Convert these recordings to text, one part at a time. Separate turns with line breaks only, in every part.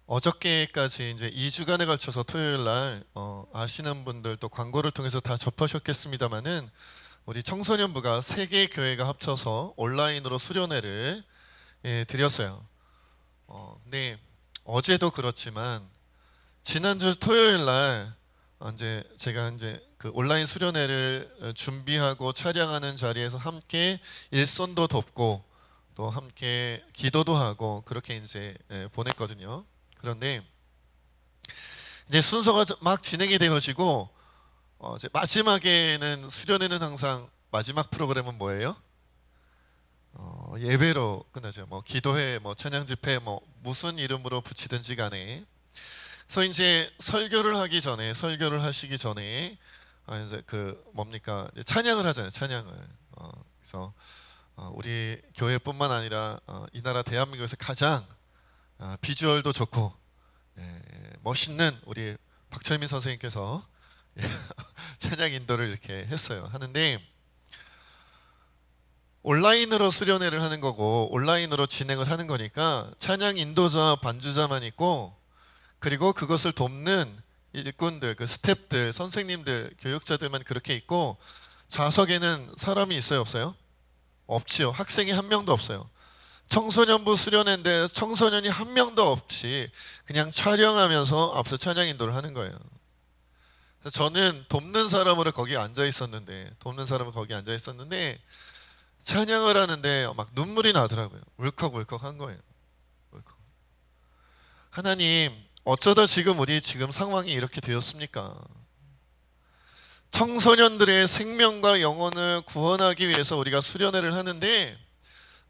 어저께까지 이제 2주간에 걸쳐서 토요일 날 아시는 분들 또 광고를 통해서 다 접하셨겠습니다마는 우리 청소년부가 세 개 교회가 합쳐서 온라인으로 수련회를 드렸어요. 네, 어제도 그렇지만 지난주 토요일 날 이제 제가 이제 그 온라인 수련회를 준비하고 촬영하는 자리에서 함께 일손도 돕고 또 함께 기도도 하고 그렇게 이제 보냈거든요. 그런데 이제 순서가 막 진행이 되어지고 이제 마지막에는 수련회는 항상 마지막 프로그램은 뭐예요? 예배로 끝나죠. 뭐 기도회, 뭐 찬양 집회, 뭐 무슨 이름으로 붙이든지 간에. 그래서 이제 설교를 하시기 전에 이제 그 뭡니까? 이제 찬양을 하잖아요. 찬양을. 그래서 우리 교회뿐만 아니라 이 나라 대한민국에서 가장 비주얼도 좋고 멋있는 우리 박철민 선생님께서 찬양 인도를 이렇게 했어요. 하는데 온라인으로 수련회를 하는 거고 온라인으로 진행을 하는 거니까 찬양 인도자, 반주자만 있고 그리고 그것을 돕는 일꾼들, 그 스태프들, 선생님들, 교육자들만 그렇게 있고 좌석에는 사람이 있어요, 없어요? 없지요. 학생이 한 명도 없어요. 청소년부 수련회인데 청소년이 한 명도 없이 그냥 촬영하면서 앞서 찬양 인도를 하는 거예요. 그래서 저는 돕는 사람으로 거기 앉아 있었는데 찬양을 하는데 막 눈물이 나더라고요. 울컥울컥 한 거예요. 울컥. 하나님, 어쩌다 우리 지금 상황이 이렇게 되었습니까? 청소년들의 생명과 영혼을 구원하기 위해서 우리가 수련회를 하는데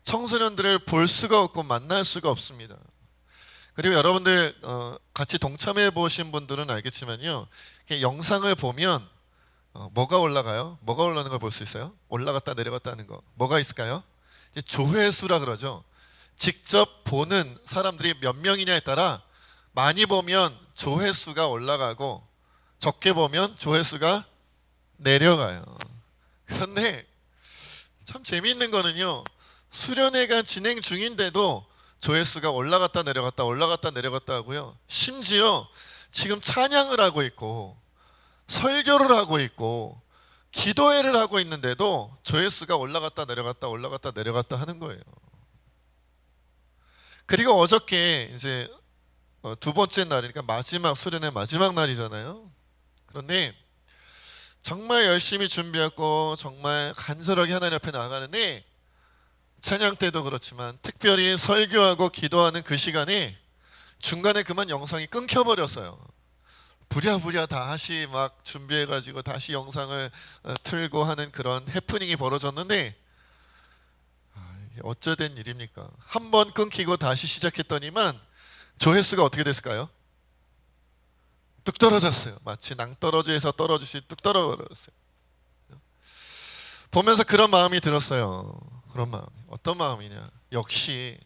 청소년들을 볼 수가 없고 만날 수가 없습니다. 그리고 여러분들 같이 동참해 보신 분들은 알겠지만요, 영상을 보면 뭐가 올라가요? 뭐가 올라가는 걸 볼 수 있어요? 올라갔다 내려갔다 하는 거. 뭐가 있을까요? 이제 조회수라 그러죠. 직접 보는 사람들이 몇 명이냐에 따라 많이 보면 조회수가 올라가고 적게 보면 조회수가 내려가요. 그런데 참 재미있는 거는요, 수련회가 진행 중인데도 조회수가 올라갔다 내려갔다 하고요. 심지어 지금 찬양을 하고 있고 설교를 하고 있고 기도회를 하고 있는데도 조회수가 올라갔다 내려갔다 하는 거예요. 그리고 어저께 이제 두 번째 날이니까 마지막 수련회 마지막 날이잖아요. 그런데 정말 열심히 준비하고 정말 간절하게 하나님 앞에 나아가는데 찬양 때도 그렇지만 특별히 설교하고 기도하는 그 시간에 중간에 그만 영상이 끊겨버렸어요. 부랴부랴 다시 막 준비해가지고 다시 영상을 틀고 하는 그런 해프닝이 벌어졌는데 이게 어쩌된 일입니까? 한 번 끊기고 다시 시작했더니만 조회수가 어떻게 됐을까요? 뚝 떨어졌어요. 마치 낭떠러지에서 떨어지시 뚝 떨어졌어요. 보면서 그런 마음이 들었어요. 그런 마음. 어떤 마음이냐? 역시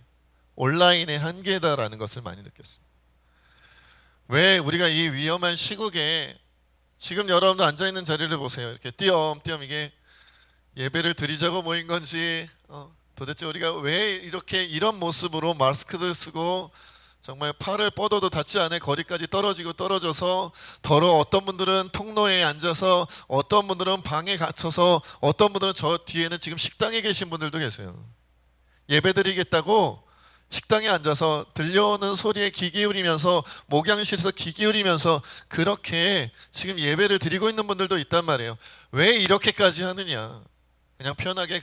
온라인의 한계다라는 것을 많이 느꼈습니다. 왜 우리가 이 위험한 시국에 지금 여러분도 앉아 있는 자리를 보세요. 이렇게 띄엄띄엄 이게 예배를 드리자고 모인 건지 도대체 우리가 왜 이렇게 이런 모습으로 마스크를 쓰고 정말 팔을 뻗어도 닿지 않을 거리까지 떨어져서 어떤 분들은 통로에 앉아서 어떤 분들은 방에 갇혀서 어떤 분들은 저 뒤에는 지금 식당에 계신 분들도 계세요. 예배 드리겠다고 식당에 앉아서 들려오는 소리에 귀 기울이면서 목양실에서 귀 기울이면서 그렇게 지금 예배를 드리고 있는 분들도 있단 말이에요. 왜 이렇게까지 하느냐? 그냥 편하게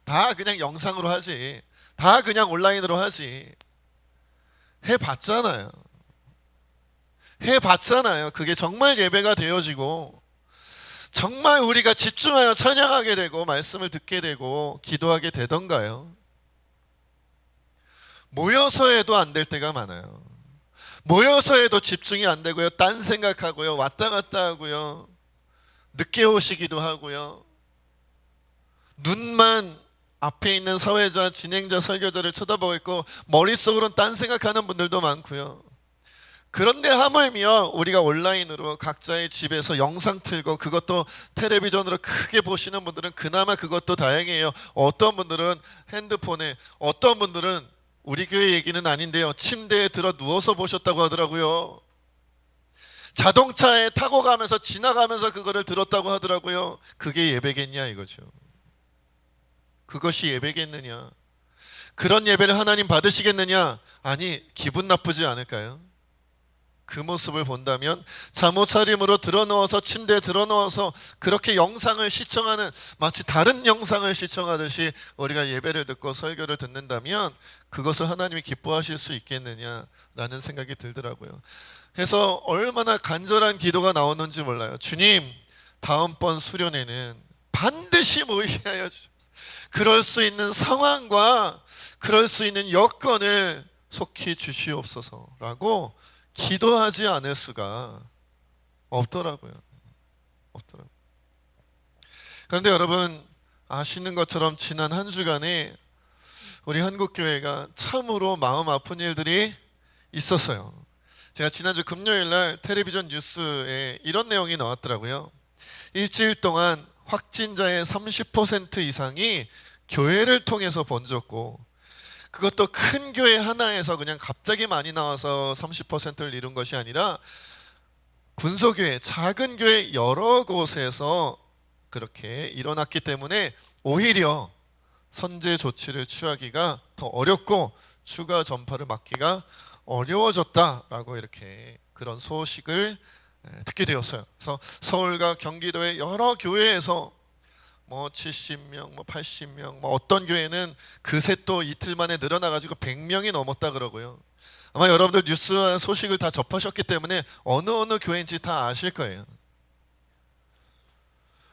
다 그냥 영상으로 하지. 다 그냥 온라인으로 하지. 해봤잖아요. 그게 정말 예배가 되어지고 정말 우리가 집중하여 찬양하게 되고 말씀을 듣게 되고 기도하게 되던가요? 모여서 해도 안 될 때가 많아요. 모여서 해도 집중이 안 되고요. 딴 생각하고요. 왔다 갔다 하고요. 늦게 오시기도 하고요. 눈만 앞에 있는 사회자, 진행자, 설교자를 쳐다보고 있고 머릿속으로는 딴 생각하는 분들도 많고요. 그런데 하물며 우리가 온라인으로 각자의 집에서 영상 틀고 그것도 텔레비전으로 크게 보시는 분들은 그나마 그것도 다행이에요. 어떤 분들은 핸드폰에, 어떤 분들은 우리 교회 얘기는 아닌데요. 침대에 들어 누워서 보셨다고 하더라고요. 자동차에 타고 가면서 지나가면서 그거를 들었다고 하더라고요. 그게 예배겠냐 이거죠. 그것이 예배겠느냐? 그런 예배를 하나님 받으시겠느냐? 아니, 기분 나쁘지 않을까요? 그 모습을 본다면 잠옷 차림으로 들어누워서 침대에 들어누워서 그렇게 영상을 시청하는, 마치 다른 영상을 시청하듯이 우리가 예배를 듣고 설교를 듣는다면 그것을 하나님이 기뻐하실 수 있겠느냐라는 생각이 들더라고요. 그래서 얼마나 간절한 기도가 나오는지 몰라요. 주님, 다음번 수련회는 반드시 모이게 하여 주십시오. 그럴 수 있는 상황과 그럴 수 있는 여건을 속히 주시옵소서라고 기도하지 않을 수가 없더라고요. 그런데 여러분 아시는 것처럼 지난 한 주간에 우리 한국교회가 참으로 마음 아픈 일들이 있었어요. 제가 지난주 금요일날 텔레비전 뉴스에 이런 내용이 나왔더라고요. 일주일 동안 확진자의 30% 이상이 교회를 통해서 번졌고, 그것도 큰 교회 하나에서 그냥 갑자기 많이 나와서 30%를 이룬 것이 아니라 군소교회, 작은 교회 여러 곳에서 그렇게 일어났기 때문에 오히려 선제 조치를 취하기가 더 어렵고 추가 전파를 막기가 어려워졌다라고 이렇게 그런 소식을 듣게 되었어요. 그래서 서울과 경기도의 여러 교회에서 뭐 70명, 뭐 80명, 뭐 어떤 교회는 그새 또 이틀 만에 늘어나가지고 100명이 넘었다 그러고요. 아마 여러분들 뉴스 소식을 다 접하셨기 때문에 어느 교회인지 다 아실 거예요.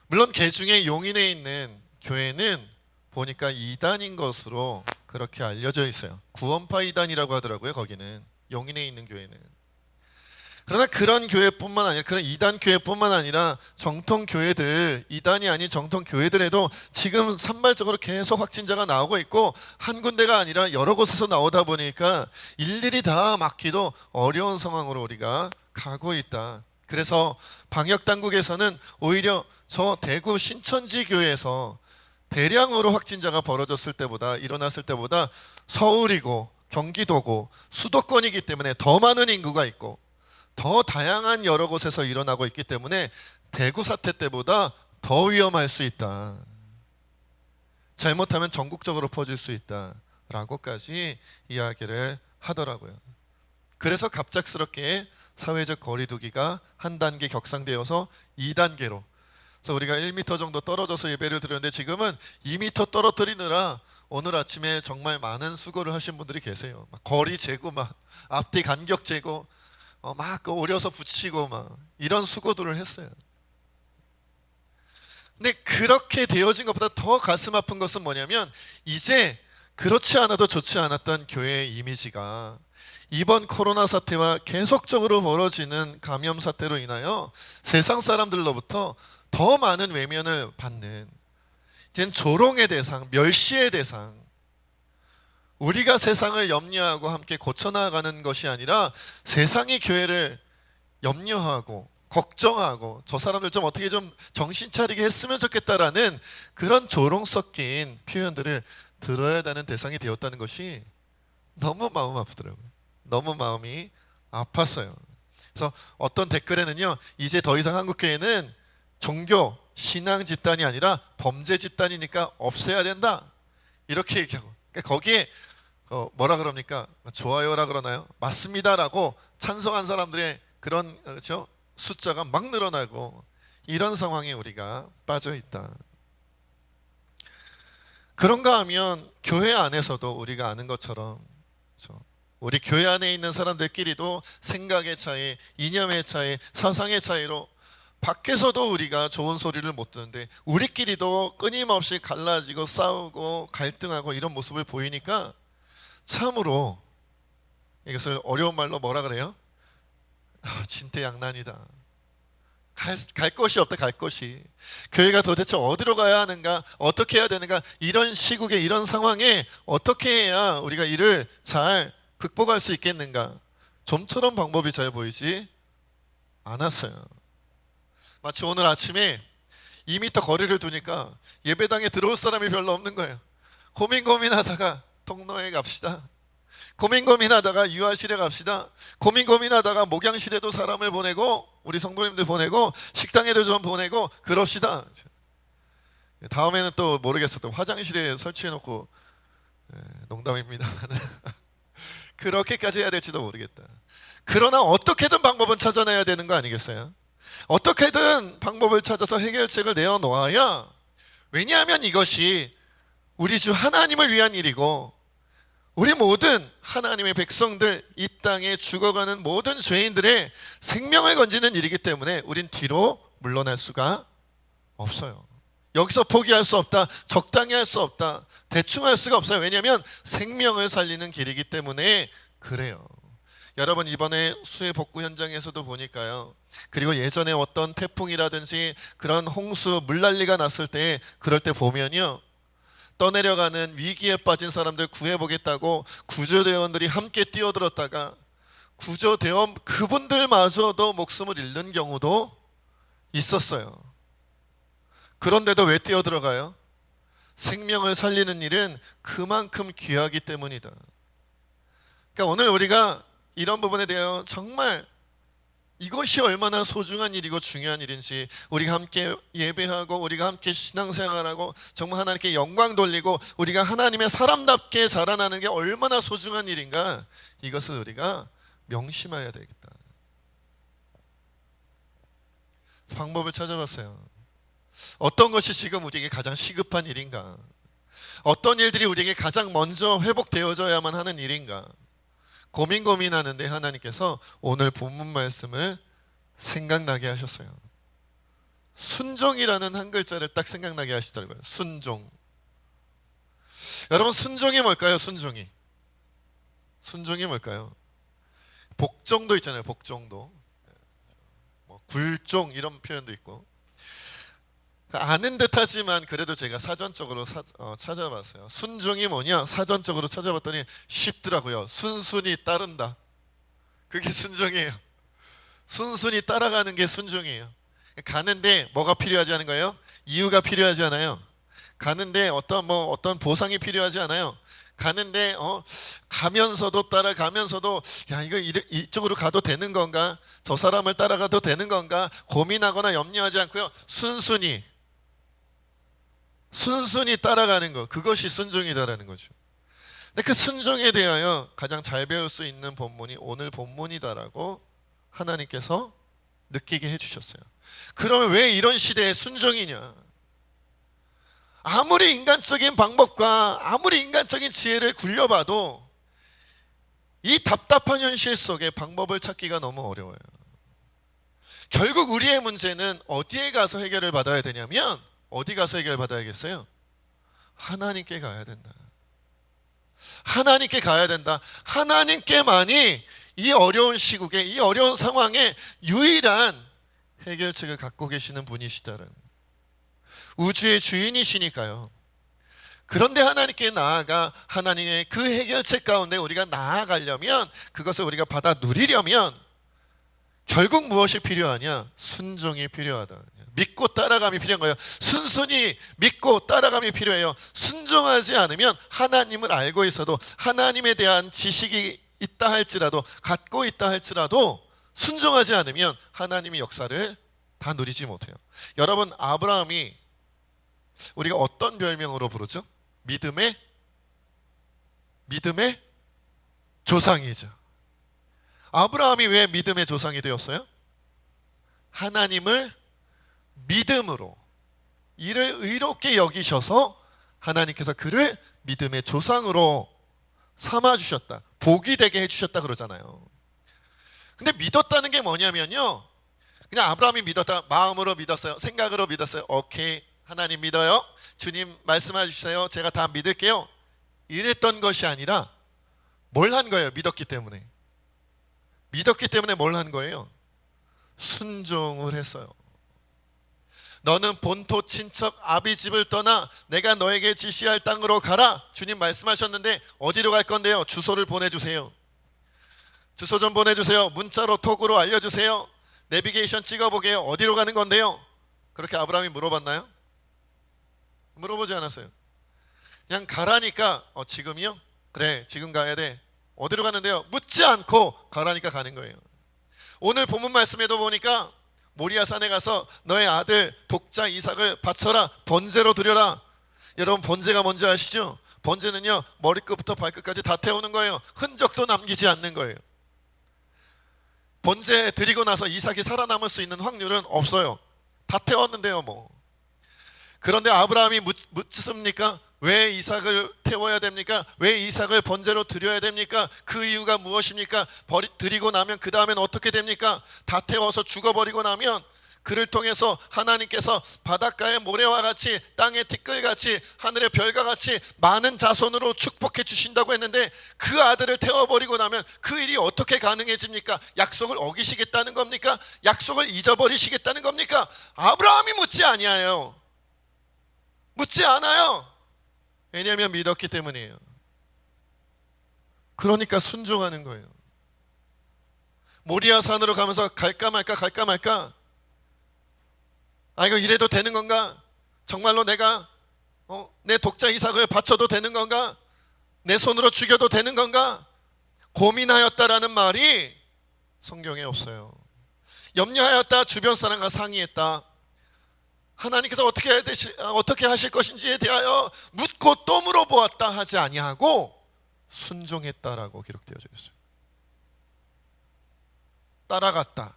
물론 그 중에 용인에 있는 교회는 보니까 이단인 것으로 그렇게 알려져 있어요. 구원파 이단이라고 하더라고요. 거기는 용인에 있는 교회는. 그러나 그런 교회뿐만 아니라, 그런 이단 교회뿐만 아니라 정통 교회들, 이단이 아닌 정통 교회들에도 지금 산발적으로 계속 확진자가 나오고 있고, 한 군데가 아니라 여러 곳에서 나오다 보니까 일일이 다 막기도 어려운 상황으로 우리가 가고 있다. 그래서 방역당국에서는 오히려 저 대구 신천지 교회에서 대량으로 확진자가 일어났을 때보다 서울이고 경기도고 수도권이기 때문에 더 많은 인구가 있고 더 다양한 여러 곳에서 일어나고 있기 때문에 대구 사태 때보다 더 위험할 수 있다. 잘못하면 전국적으로 퍼질 수 있다라고까지 이야기를 하더라고요. 그래서 갑작스럽게 사회적 거리두기가 한 단계 격상되어서 2단계로. 그래서 우리가 1m 정도 떨어져서 예배를 드렸는데 지금은 2m 떨어뜨리느라 오늘 아침에 정말 많은 수고를 하신 분들이 계세요. 막 거리 재고, 막 앞뒤 간격 재고, 막 오려서 붙이고 막 이런 수고들을 했어요. 근데 그렇게 되어진 것보다 더 가슴 아픈 것은 뭐냐면, 이제 그렇지 않아도 좋지 않았던 교회의 이미지가 이번 코로나 사태와 계속적으로 벌어지는 감염 사태로 인하여 세상 사람들로부터 더 많은 외면을 받는, 이젠 조롱의 대상, 멸시의 대상, 우리가 세상을 염려하고 함께 고쳐나가는 것이 아니라 세상이 교회를 염려하고 걱정하고 저 사람들 좀 어떻게 좀 정신 차리게 했으면 좋겠다라는 그런 조롱 섞인 표현들을 들어야 하는 대상이 되었다는 것이 너무 마음 아프더라고요. 너무 마음이 아팠어요. 그래서 어떤 댓글에는요, 이제 더 이상 한국교회는 종교, 신앙 집단이 아니라 범죄 집단이니까 없애야 된다, 이렇게 얘기하고, 그러니까 거기에 뭐라 그럽니까? 좋아요라 그러나요? 맞습니다라고 찬성한 사람들의 그런, 그렇죠? 숫자가 막 늘어나고 이런 상황에 우리가 빠져 있다. 그런가 하면 교회 안에서도 우리가 아는 것처럼, 그렇죠? 우리 교회 안에 있는 사람들끼리도 생각의 차이, 이념의 차이, 사상의 차이로 밖에서도 우리가 좋은 소리를 못 듣는데 우리끼리도 끊임없이 갈라지고 싸우고 갈등하고 이런 모습을 보이니까 참으로 이것을 어려운 말로 뭐라 그래요? 진퇴양난이다. 갈 곳이 없다. 갈 곳이. 교회가 도대체 어디로 가야 하는가, 어떻게 해야 되는가, 이런 시국에, 이런 상황에 어떻게 해야 우리가 이를 잘 극복할 수 있겠는가, 좀처럼 방법이 잘 보이지 않았어요. 마치 오늘 아침에 2m 거리를 두니까 예배당에 들어올 사람이 별로 없는 거예요. 고민하다가 통로에 갑시다, 고민하다가 유아실에 갑시다. 고민하다가 목양실에도 사람을 보내고 우리 성도님들 보내고 식당에도 좀 보내고 그럽시다. 다음에는 또 모르겠어. 또 화장실에 설치해놓고 농담입니다. 그렇게까지 해야 될지도 모르겠다. 그러나 어떻게든 방법은 찾아내야 되는 거 아니겠어요? 어떻게든 방법을 찾아서 해결책을 내어놓아야, 왜냐하면 이것이 우리 주 하나님을 위한 일이고 우리 모든 하나님의 백성들, 이 땅에 죽어가는 모든 죄인들의 생명을 건지는 일이기 때문에 우린 뒤로 물러날 수가 없어요. 여기서 포기할 수 없다, 적당히 할 수 없다, 대충 할 수가 없어요. 왜냐하면 생명을 살리는 길이기 때문에 그래요. 여러분, 이번에 수해 복구 현장에서도 보니까요, 그리고 예전에 어떤 태풍이라든지 그런 홍수, 물난리가 났을 때, 그럴 때 보면요, 떠내려가는 위기에 빠진 사람들 구해보겠다고 구조대원들이 함께 뛰어들었다가 구조대원 그분들마저도 목숨을 잃는 경우도 있었어요. 그런데도 왜 뛰어들어가요? 생명을 살리는 일은 그만큼 귀하기 때문이다. 그러니까 오늘 우리가 이런 부분에 대하여 정말 이것이 얼마나 소중한 일이고 중요한 일인지, 우리가 함께 예배하고 우리가 함께 신앙생활하고 정말 하나님께 영광 돌리고 우리가 하나님의 사람답게 자라나는 게 얼마나 소중한 일인가, 이것을 우리가 명심해야 되겠다. 방법을 찾아봤어요. 어떤 것이 지금 우리에게 가장 시급한 일인가, 어떤 일들이 우리에게 가장 먼저 회복되어져야만 하는 일인가 고민하는데 하나님께서 오늘 본문 말씀을 생각나게 하셨어요. 순종이라는 한 글자를 딱 생각나게 하시더라고요. 순종. 여러분, 순종이 뭘까요? 순종이 뭘까요? 복종도 있잖아요. 복종도, 뭐 굴종 이런 표현도 있고. 아는 듯하지만 그래도 제가 사전적으로 찾아봤어요. 순종이 뭐냐? 사전적으로 찾아봤더니 쉽더라고요. 순순히 따른다. 그게 순종이에요. 순순히 따라가는 게 순종이에요. 가는데 뭐가 필요하지 않은 거예요? 이유가 필요하지 않아요. 가는데 어떤 보상이 필요하지 않아요. 가는데 가면서도 따라가면서도, 야, 이거 이쪽으로 가도 되는 건가? 저 사람을 따라가도 되는 건가? 고민하거나 염려하지 않고요, 순순히 따라가는 것, 그것이 순종이다라는 거죠. 근데 그 순종에 대하여 가장 잘 배울 수 있는 본문이 오늘 본문이다라고 하나님께서 느끼게 해주셨어요. 그러면 왜 이런 시대에 순종이냐? 아무리 인간적인 방법과 아무리 인간적인 지혜를 굴려봐도 이 답답한 현실 속에 방법을 찾기가 너무 어려워요. 결국 우리의 문제는 어디에 가서 해결을 받아야 되냐면, 어디 가서 해결 받아야겠어요? 하나님께 가야 된다. 하나님께 가야 된다. 하나님께만이 이 어려운 시국에, 이 어려운 상황에 유일한 해결책을 갖고 계시는 분이시다는, 우주의 주인이시니까요. 그런데 하나님께 나아가 하나님의 그 해결책 가운데 우리가 나아가려면, 그것을 우리가 받아 누리려면 결국 무엇이 필요하냐? 순종이 필요하다. 믿고 따라감이 필요한 거예요. 순순히 믿고 따라감이 필요해요. 순종하지 않으면, 하나님을 알고 있어도, 하나님에 대한 지식이 있다 할지라도, 갖고 있다 할지라도 순종하지 않으면 하나님의 역사를 다 누리지 못해요. 여러분, 아브라함이 우리가 어떤 별명으로 부르죠? 믿음의 조상이죠. 아브라함이 왜 믿음의 조상이 되었어요? 하나님을 믿음으로, 이를 의롭게 여기셔서 하나님께서 그를 믿음의 조상으로 삼아주셨다, 복이 되게 해주셨다 그러잖아요. 근데 믿었다는 게 뭐냐면요, 그냥 아브라함이 믿었다, 마음으로 믿었어요, 생각으로 믿었어요, 오케이 하나님 믿어요, 주님 말씀해 주세요, 제가 다 믿을게요, 이랬던 것이 아니라 뭘 한 거예요? 믿었기 때문에 뭘 한 거예요? 순종을 했어요. 너는 본토 친척 아비집을 떠나 내가 너에게 지시할 땅으로 가라. 주님 말씀하셨는데 어디로 갈 건데요? 주소를 보내주세요. 주소 좀 보내주세요. 문자로 톡으로 알려주세요. 내비게이션 찍어보게요. 어디로 가는 건데요? 그렇게 아브라함이 물어봤나요? 물어보지 않았어요. 그냥 가라니까 지금이요? 그래, 지금 가야 돼. 어디로 가는데요? 묻지 않고 가라니까 가는 거예요. 오늘 본문 말씀에도 보니까 모리아 산에 가서 너의 아들 독자 이삭을 바쳐라, 번제로 드려라. 여러분, 번제가 뭔지 아시죠? 번제는요, 머리끝부터 발끝까지 다 태우는 거예요. 흔적도 남기지 않는 거예요. 번제 드리고 나서 이삭이 살아남을 수 있는 확률은 없어요. 다 태웠는데요 뭐. 그런데 아브라함이 묻습니까? 왜 이삭을 태워야 됩니까? 왜 이삭을 번제로 드려야 됩니까? 그 이유가 무엇입니까? 드리고 나면 그 다음엔 어떻게 됩니까? 다 태워서 죽어버리고 나면 그를 통해서 하나님께서 바닷가의 모래와 같이 땅의 티끌같이 하늘의 별과 같이 많은 자손으로 축복해 주신다고 했는데 그 아들을 태워버리고 나면 그 일이 어떻게 가능해집니까? 약속을 어기시겠다는 겁니까? 약속을 잊어버리시겠다는 겁니까? 아브라함이 묻지 아니하여. 묻지 않아요. 왜냐하면 믿었기 때문이에요. 그러니까 순종하는 거예요. 모리아 산으로 가면서 갈까 말까. 아, 이거 이래도 되는 건가? 정말로 내가 내 독자 이삭을 바쳐도 되는 건가? 내 손으로 죽여도 되는 건가? 고민하였다라는 말이 성경에 없어요. 염려하였다, 주변 사람과 상의했다. 하나님께서 어떻게 하실 것인지에 대하여 묻고 또 물어보았다 하지 아니하고 순종했다라고 기록되어져 있어요. 따라갔다.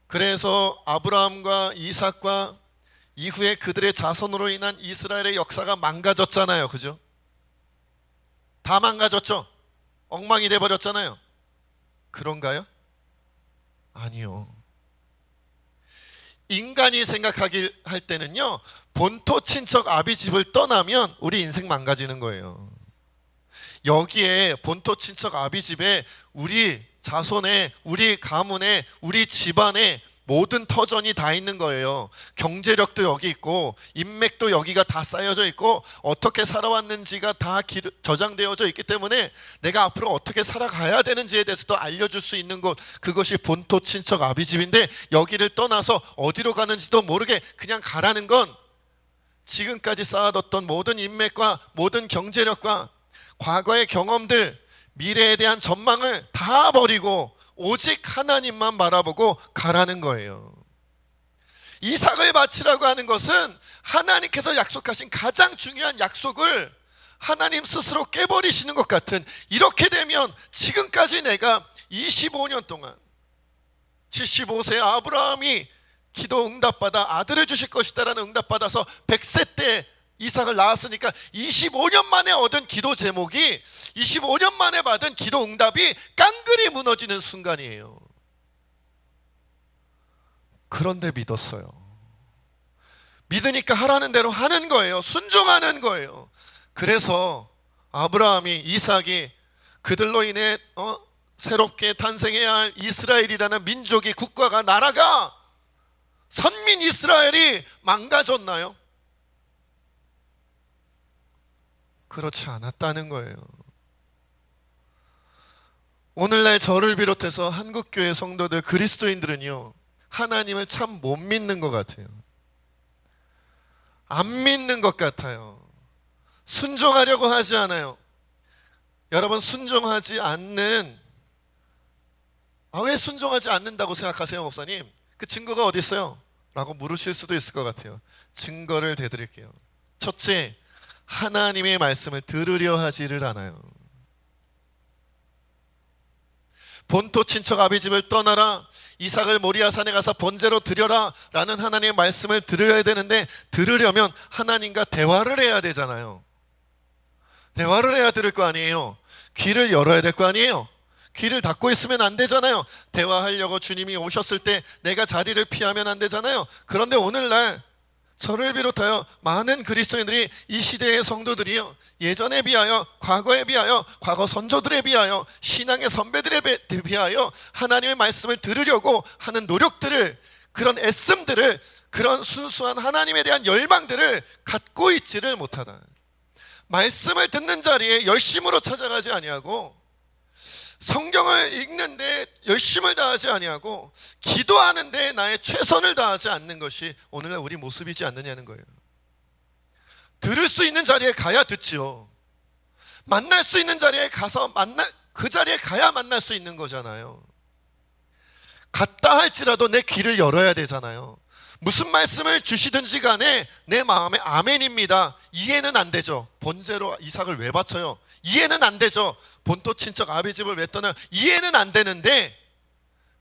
그래서 아브라함과 이삭과 이후에 그들의 자손으로 인한 이스라엘의 역사가 망가졌잖아요. 그죠? 다 망가졌죠? 엉망이 돼버렸잖아요. 그런가요? 아니요. 인간이 생각하길 할 때는요, 본토 친척 아비집을 떠나면 우리 인생 망가지는 거예요. 여기에 본토 친척 아비집에 우리 자손에, 우리 가문에, 우리 집안에 모든 터전이 다 있는 거예요. 경제력도 여기 있고 인맥도 여기가 다 쌓여져 있고 어떻게 살아왔는지가 다 저장되어져 있기 때문에 내가 앞으로 어떻게 살아가야 되는지에 대해서도 알려줄 수 있는 곳, 그것이 본토 친척 아비집인데 여기를 떠나서 어디로 가는지도 모르게 그냥 가라는 건 지금까지 쌓아뒀던 모든 인맥과 모든 경제력과 과거의 경험들, 미래에 대한 전망을 다 버리고 오직 하나님만 바라보고 가라는 거예요. 이삭을 바치라고 하는 것은 하나님께서 약속하신 가장 중요한 약속을 하나님 스스로 깨버리시는 것 같은, 이렇게 되면 지금까지 내가 25년 동안 75세 아브라함이 기도 응답받아 아들을 주실 것이다라는 응답받아서 100세 때 이삭을 낳았으니까 25년 만에 얻은 기도 제목이 25년 만에 받은 기도 응답이 깡그리 무너지는 순간이에요. 그런데 믿었어요. 믿으니까 하라는 대로 하는 거예요. 순종하는 거예요. 그래서 아브라함이, 이삭이 그들로 인해 새롭게 탄생해야 할 이스라엘이라는 민족이, 국가가, 나라가, 선민 이스라엘이 망가졌나요? 그렇지 않았다는 거예요. 오늘날 저를 비롯해서 한국교회 성도들, 그리스도인들은요, 하나님을 참 못 믿는 것 같아요. 안 믿는 것 같아요. 순종하려고 하지 않아요. 여러분, 순종하지 않는, 왜 순종하지 않는다고 생각하세요, 목사님? 그 증거가 어디 있어요? 라고 물으실 수도 있을 것 같아요. 증거를 대드릴게요. 첫째, 하나님의 말씀을 들으려 하지를 않아요. 본토 친척 아비집을 떠나라, 이삭을 모리아 산에 가서 번제로 드려라 라는 하나님의 말씀을 들어야 되는데, 들으려면 하나님과 대화를 해야 되잖아요. 대화를 해야 들을 거 아니에요. 귀를 열어야 될 거 아니에요. 귀를 닫고 있으면 안 되잖아요. 대화하려고 주님이 오셨을 때 내가 자리를 피하면 안 되잖아요. 그런데 오늘날 저를 비롯하여 많은 그리스도인들이, 이 시대의 성도들이요, 예전에 비하여, 과거에 비하여, 과거 선조들에 비하여, 신앙의 선배들에 비하여 하나님의 말씀을 들으려고 하는 노력들을, 그런 애씀들을, 그런 순수한 하나님에 대한 열망들을 갖고 있지를 못하다. 말씀을 듣는 자리에 열심으로 찾아가지 아니하고, 성경을 읽는데 열심을 다하지 아니하고, 기도하는데 나의 최선을 다하지 않는 것이 오늘날 우리 모습이지 않느냐는 거예요. 들을 수 있는 자리에 가야 듣지요. 만날 수 있는 자리에 가서 그 자리에 가야 만날 수 있는 거잖아요. 갔다 할지라도 내 귀를 열어야 되잖아요. 무슨 말씀을 주시든지 간에 내 마음에 아멘입니다. 이해는 안 되죠. 번제로 이삭을 왜 바쳐요? 이해는 안 되죠. 본토 친척 아비 집을 왜 떠나요? 이해는 안 되는데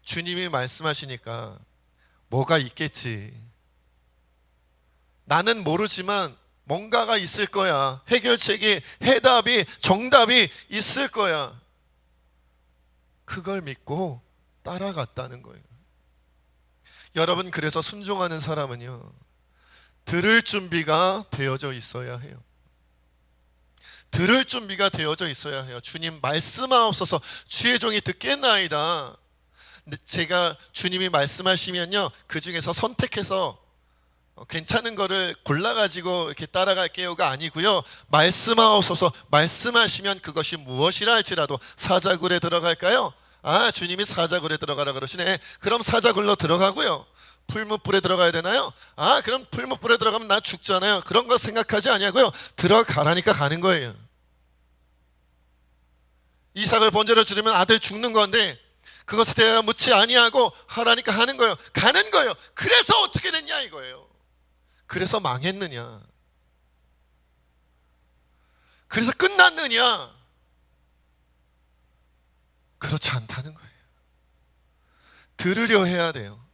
주님이 말씀하시니까 뭐가 있겠지. 나는 모르지만 뭔가가 있을 거야. 해결책이, 해답이, 정답이 있을 거야. 그걸 믿고 따라갔다는 거예요. 여러분, 그래서 순종하는 사람은요, 들을 준비가 되어져 있어야 해요. 들을 준비가 되어져 있어야 해요. 주님 말씀하옵소서, 주의 종이 듣겠나이다. 근데 제가 주님이 말씀하시면요, 그 중에서 선택해서 괜찮은 거를 골라가지고 이렇게 따라갈게요가 아니고요, 말씀하옵소서, 말씀하시면 그것이 무엇이라 할지라도. 사자굴에 들어갈까요? 아, 주님이 사자굴에 들어가라 그러시네. 그럼 사자굴로 들어가고요. 풀무불에 들어가야 되나요? 아, 그럼 풀무불에 들어가면 나 죽잖아요. 그런 거 생각하지 아니하고요, 들어가라니까 가는 거예요. 이삭을 번제로 드리면 아들 죽는 건데 그것에 대하여 묻지 아니하고 하라니까 하는 거예요. 가는 거예요. 그래서 어떻게 됐냐 이거예요. 그래서 망했느냐? 그래서 끝났느냐? 그렇지 않다는 거예요. 들으려 해야 돼요.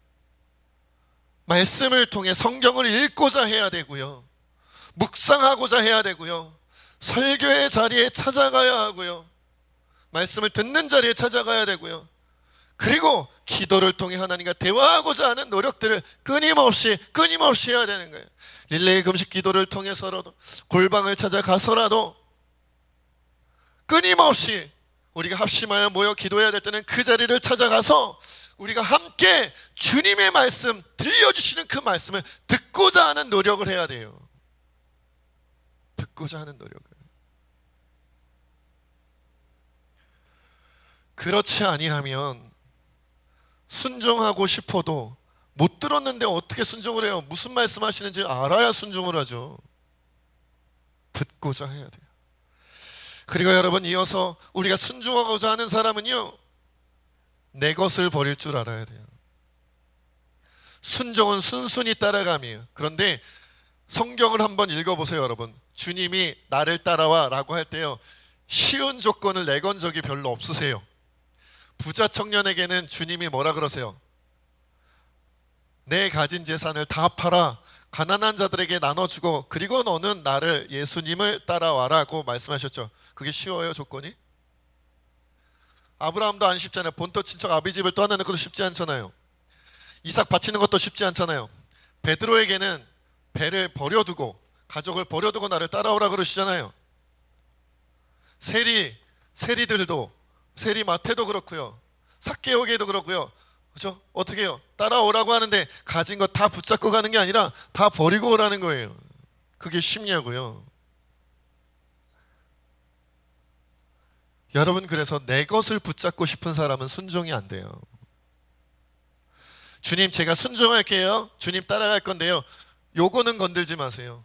말씀을 통해 성경을 읽고자 해야 되고요, 묵상하고자 해야 되고요, 설교의 자리에 찾아가야 하고요, 말씀을 듣는 자리에 찾아가야 되고요, 그리고 기도를 통해 하나님과 대화하고자 하는 노력들을 끊임없이 해야 되는 거예요. 릴레이 금식 기도를 통해서라도, 골방을 찾아가서라도 끊임없이 우리가 합심하여 모여 기도해야 될 때는 그 자리를 찾아가서 우리가 함께 주님의 말씀, 들려주시는 그 말씀을 듣고자 하는 노력을 해야 돼요. 듣고자 하는 노력을. 그렇지 아니하면 순종하고 싶어도 못 들었는데 어떻게 순종을 해요? 무슨 말씀하시는지 알아야 순종을 하죠. 듣고자 해야 돼요. 그리고 여러분, 이어서 우리가 순종하고자 하는 사람은요, 내 것을 버릴 줄 알아야 돼요. 순종은 순순히 따라감이에요. 그런데 성경을 한번 읽어보세요. 여러분, 주님이 나를 따라와 라고 할 때요, 쉬운 조건을 내건 적이 별로 없으세요. 부자 청년에게는 주님이 뭐라 그러세요? 내 가진 재산을 다 팔아 가난한 자들에게 나눠주고 그리고 너는 나를, 예수님을 따라와라고 말씀하셨죠. 그게 쉬워요, 조건이? 아브라함도 안 쉽잖아요. 본토 친척 아비 집을 떠나는 것도 쉽지 않잖아요. 이삭 바치는 것도 쉽지 않잖아요. 베드로에게는 배를 버려두고, 가족을 버려두고 나를 따라오라 그러시잖아요. 세리들도, 세리 마태도 그렇고요, 삭개오게도 그렇고요. 그렇죠? 어떻게 해요? 따라오라고 하는데 가진 거 다 붙잡고 가는 게 아니라 다 버리고 오라는 거예요. 그게 쉽냐고요. 여러분, 그래서 내 것을 붙잡고 싶은 사람은 순종이 안 돼요. 주님, 제가 순종할게요. 주님 따라갈 건데요, 요거는 건들지 마세요.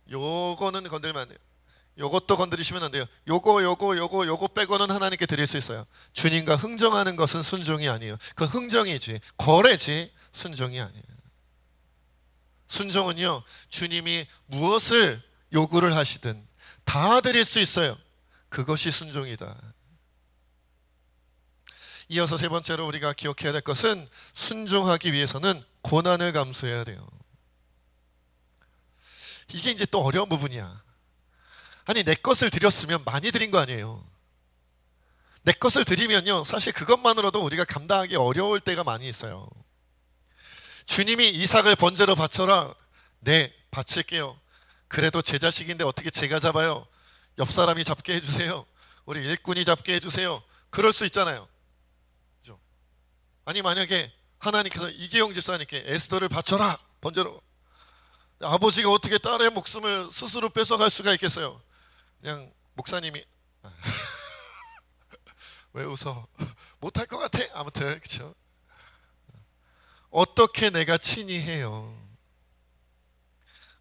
요거는 건들면 안 돼요. 요것도 건드리시면 안 돼요. 요거 빼고는 하나님께 드릴 수 있어요. 주님과 흥정하는 것은 순종이 아니에요. 그건 흥정이지, 거래지, 순종이 아니에요. 순종은요, 주님이 무엇을 요구를 하시든 다 드릴 수 있어요. 그것이 순종이다. 이어서 세 번째로 우리가 기억해야 될 것은, 순종하기 위해서는 고난을 감수해야 돼요. 이게 이제 또 어려운 부분이야. 아니, 내 것을 드렸으면 많이 드린 거 아니에요. 내 것을 드리면요, 사실 그것만으로도 우리가 감당하기 어려울 때가 많이 있어요. 주님이 이삭을 번제로 바쳐라. 네, 바칠게요. 그래도 제 자식인데 어떻게 제가 잡아요? 옆 사람이 잡게 해주세요. 우리 일꾼이 잡게 해주세요. 그럴 수 있잖아요. 그죠? 아니, 만약에 하나님께서 이계용 집사님께 에스더를 바쳐라, 번제로. 아버지가 어떻게 딸의 목숨을 스스로 뺏어갈 수가 있겠어요? 그냥 목사님이 왜 웃어? 못할 것 같아? 아무튼 그렇죠? 어떻게 내가 친히 해요?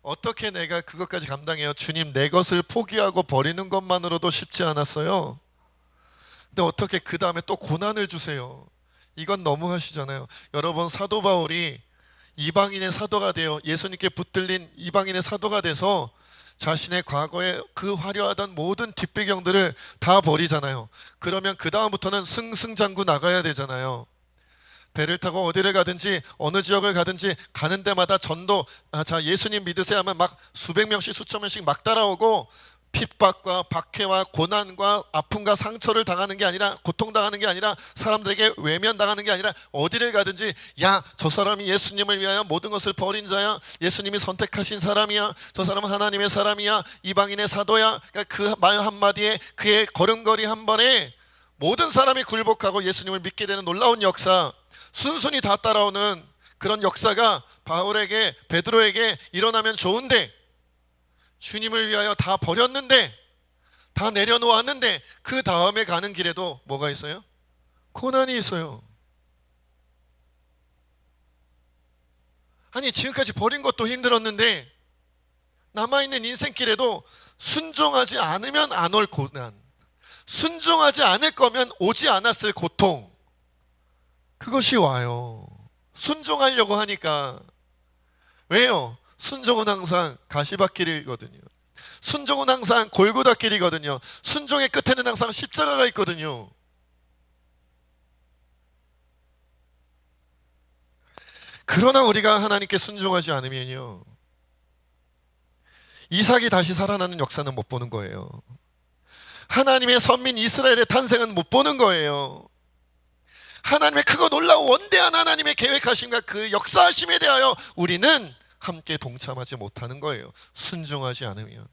어떻게 내가 그것까지 감당해요? 주님, 내 것을 포기하고 버리는 것만으로도 쉽지 않았어요. 근데 어떻게 그 다음에 또 고난을 주세요? 이건 너무 하시잖아요. 여러분, 사도 바울이 이방인의 사도가 되어 예수님께 붙들린 이방인의 사도가 돼서 자신의 과거에 그 화려하던 모든 뒷배경들을 다 버리잖아요. 그러면 그 다음부터는 승승장구 나가야 되잖아요. 배를 타고 어디를 가든지 어느 지역을 가든지 가는 데마다 전도, 자 예수님 믿으세요 하면 막 수백 명씩 수천 명씩 막 따라오고, 핍박과 박해와 고난과 아픔과 상처를 당하는 게 아니라, 고통당하는 게 아니라, 사람들에게 외면당하는 게 아니라, 어디를 가든지 야, 저 사람이 예수님을 위하여 모든 것을 버린 자야, 예수님이 선택하신 사람이야, 저 사람은 하나님의 사람이야, 이방인의 사도야. 그러니까 그 말 한마디에, 그의 걸음걸이 한 번에 모든 사람이 굴복하고 예수님을 믿게 되는 놀라운 역사, 순순히 다 따라오는 그런 역사가 바울에게, 베드로에게 일어나면 좋은데, 주님을 위하여 다 버렸는데, 다 내려놓았는데, 그 다음에 가는 길에도 뭐가 있어요? 고난이 있어요. 아니, 지금까지 버린 것도 힘들었는데 남아있는 인생길에도 순종하지 않으면 안 올 고난, 순종하지 않을 거면 오지 않았을 고통, 그것이 와요. 순종하려고 하니까. 왜요? 순종은 항상 가시밭길이거든요. 순종은 항상 골고다길이거든요. 순종의 끝에는 항상 십자가가 있거든요. 그러나 우리가 하나님께 순종하지 않으면요, 이삭이 다시 살아나는 역사는 못 보는 거예요. 하나님의 선민 이스라엘의 탄생은 못 보는 거예요. 하나님의 크고 놀라운 원대한 하나님의 계획하심과 그 역사하심에 대하여 우리는 함께 동참하지 못하는 거예요. 순종하지 않으면.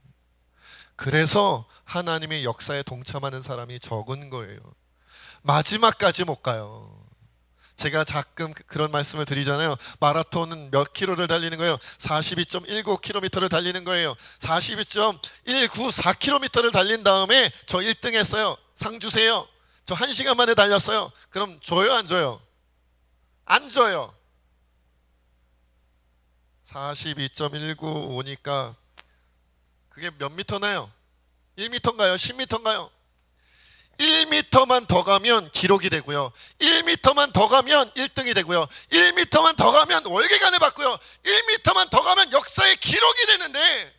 그래서 하나님의 역사에 동참하는 사람이 적은 거예요. 마지막까지 못 가요. 제가 가끔 그런 말씀을 드리잖아요. 마라톤은 몇 킬로를 달리는 거예요? 42.19km를 달리는 거예요. 42.194km를 달린 다음에 저 1등 했어요. 상 주세요. 저 1시간 만에 달렸어요. 그럼 줘요, 안 줘요? 안 줘요. 42.19 오니까 그게 몇 미터나요? 1미터인가요? 10미터인가요? 1미터만 더 가면 기록이 되고요, 1미터만 더 가면 1등이 되고요, 1미터만 더 가면 월계관을 받고요, 1미터만 더 가면 역사의 기록이 되는데,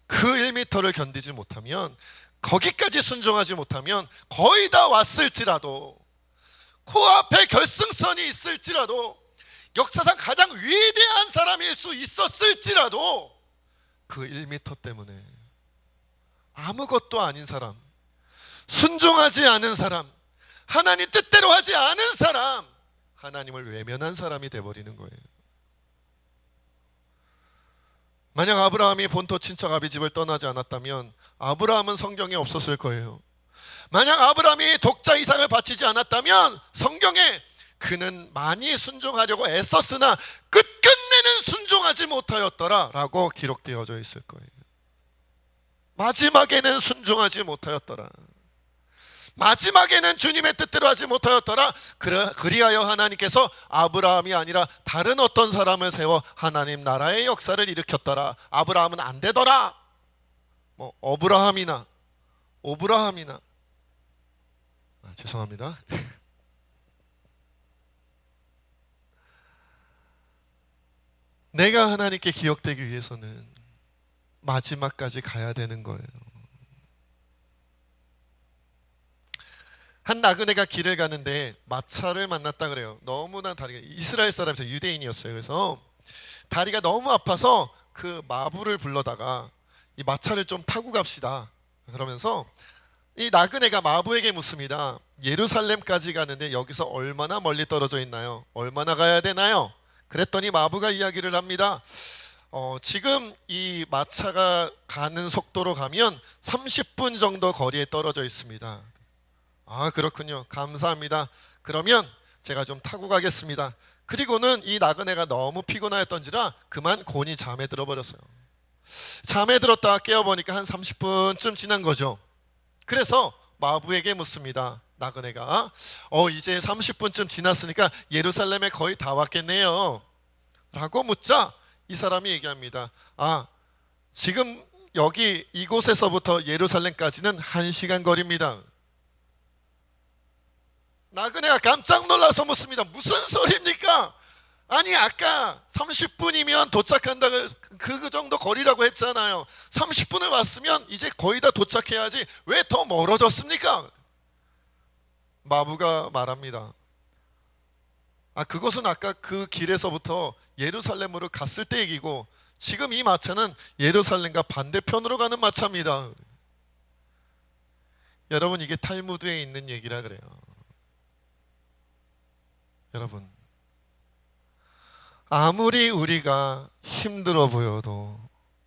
그 1미터를 견디지 못하면, 거기까지 순종하지 못하면, 거의 다 왔을지라도, 코앞에 결승선이 있을지라도, 역사상 가장 위대한 사람일 수 있었을지라도, 그 1미터 때문에 아무것도 아닌 사람, 순종하지 않은 사람, 하나님 뜻대로 하지 않은 사람, 하나님을 외면한 사람이 돼버리는 거예요. 만약 아브라함이 본토 친척 아비집을 떠나지 않았다면 아브라함은 성경에 없었을 거예요. 만약 아브라함이 독자 이삭을 바치지 않았다면 성경에 그는 많이 순종하려고 애썼으나 끝끝내는 순종하지 못하였더라 라고 기록되어져 있을 거예요. 마지막에는 순종하지 못하였더라, 마지막에는 주님의 뜻대로 하지 못하였더라. 그리하여 하나님께서 아브라함이 아니라 다른 어떤 사람을 세워 하나님 나라의 역사를 일으켰더라. 아브라함은 안 되더라. 뭐 어브라함이나 오브라함이나, 죄송합니다. 내가 하나님께 기억되기 위해서는 마지막까지 가야 되는 거예요. 한 나그네가 길을 가는데 마차를 만났다 그래요. 너무나 다리가, 이스라엘 사람이서 유대인이었어요. 그래서 다리가 너무 아파서 그 마부를 불러다가 이 마차를 좀 타고 갑시다 그러면서 이 나그네가 마부에게 묻습니다. 예루살렘까지 가는데 여기서 얼마나 멀리 떨어져 있나요? 얼마나 가야 되나요? 그랬더니 마부가 이야기를 합니다. 지금 이 마차가 가는 속도로 가면 30분 정도 거리에 떨어져 있습니다. 아, 그렇군요. 감사합니다. 그러면 제가 좀 타고 가겠습니다. 그리고는 이 나그네가 너무 피곤하였던지라 그만 곤히 잠에 들어버렸어요. 잠에 들었다가 깨어보니까 한 30분쯤 지난 거죠. 그래서 마부에게 묻습니다. 나그네가 이제 30분쯤 지났으니까 예루살렘에 거의 다 왔겠네요 라고 묻자 이 사람이 얘기합니다. 지금 여기 이곳에서부터 예루살렘까지는 1시간 거리입니다. 나그네가 깜짝 놀라서 묻습니다. 무슨 소리입니까? 아니 아까 30분이면 도착한다, 그 정도 거리라고 했잖아요. 30분을 왔으면 이제 거의 다 도착해야지 왜 더 멀어졌습니까? 마부가 말합니다. 그것은 아까 그 길에서부터 예루살렘으로 갔을 때 얘기고, 지금 이 마차는 예루살렘과 반대편으로 가는 마차입니다. 여러분, 이게 탈무드에 있는 얘기라 그래요. 여러분, 아무리 우리가 힘들어 보여도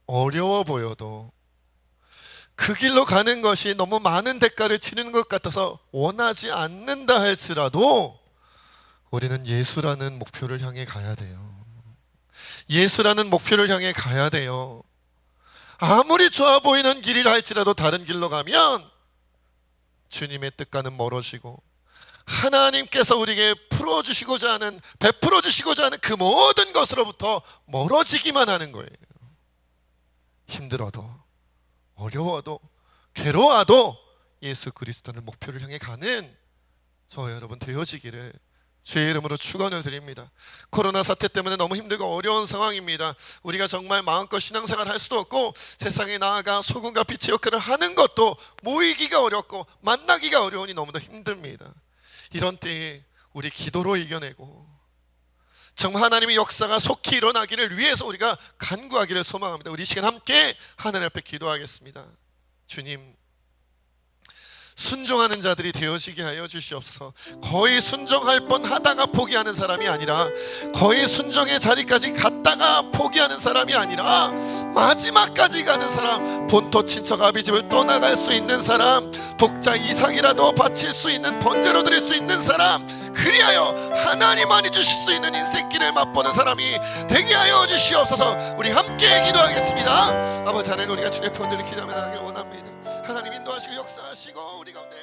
어려워 보여도 그 길로 가는 것이 너무 많은 대가를 치르는 것 같아서 원하지 않는다 할지라도 우리는 예수라는 목표를 향해 가야 돼요. 예수라는 목표를 향해 가야 돼요. 아무리 좋아 보이는 길이라 할지라도 다른 길로 가면 주님의 뜻과는 멀어지고 하나님께서 우리에게 풀어주시고자 하는, 베풀어 주시고자 하는 그 모든 것으로부터 멀어지기만 하는 거예요. 힘들어도 어려워도 괴로워도 예수 그리스도를 목표를 향해 가는 저와 여러분 되어지기를 주의 이름으로 축원을 드립니다. 코로나 사태 때문에 너무 힘들고 어려운 상황입니다. 우리가 정말 마음껏 신앙생활을 할 수도 없고 세상에 나아가 소금과 빛의 역할을 하는 것도 모이기가 어렵고 만나기가 어려우니 너무나 힘듭니다. 이런 때에 우리 기도로 이겨내고 정말 하나님의 역사가 속히 일어나기를 위해서 우리가 간구하기를 소망합니다. 우리 시간 함께 하나님 앞에 기도하겠습니다. 주님, 순종하는 자들이 되어지게 하여 주시옵소서. 거의 순종할 뻔 하다가 포기하는 사람이 아니라, 거의 순종의 자리까지 갔다가 포기하는 사람이 아니라 마지막까지 가는 사람, 본토 친척 아비집을 떠나갈 수 있는 사람, 독자 이삭이라도 바칠 수 있는, 번제로 드릴 수 있는 사람, 그리하여 하나님만이 주실 수 있는 인생길을 맛보는 사람이 되게 하여 주시옵소서. 우리 함께 기도하겠습니다. 아버지 하나님, 우리가 주의 편들을 기도하며 나가길 원합니다. 하나님 인도하시고 역사하시고 우리 가운데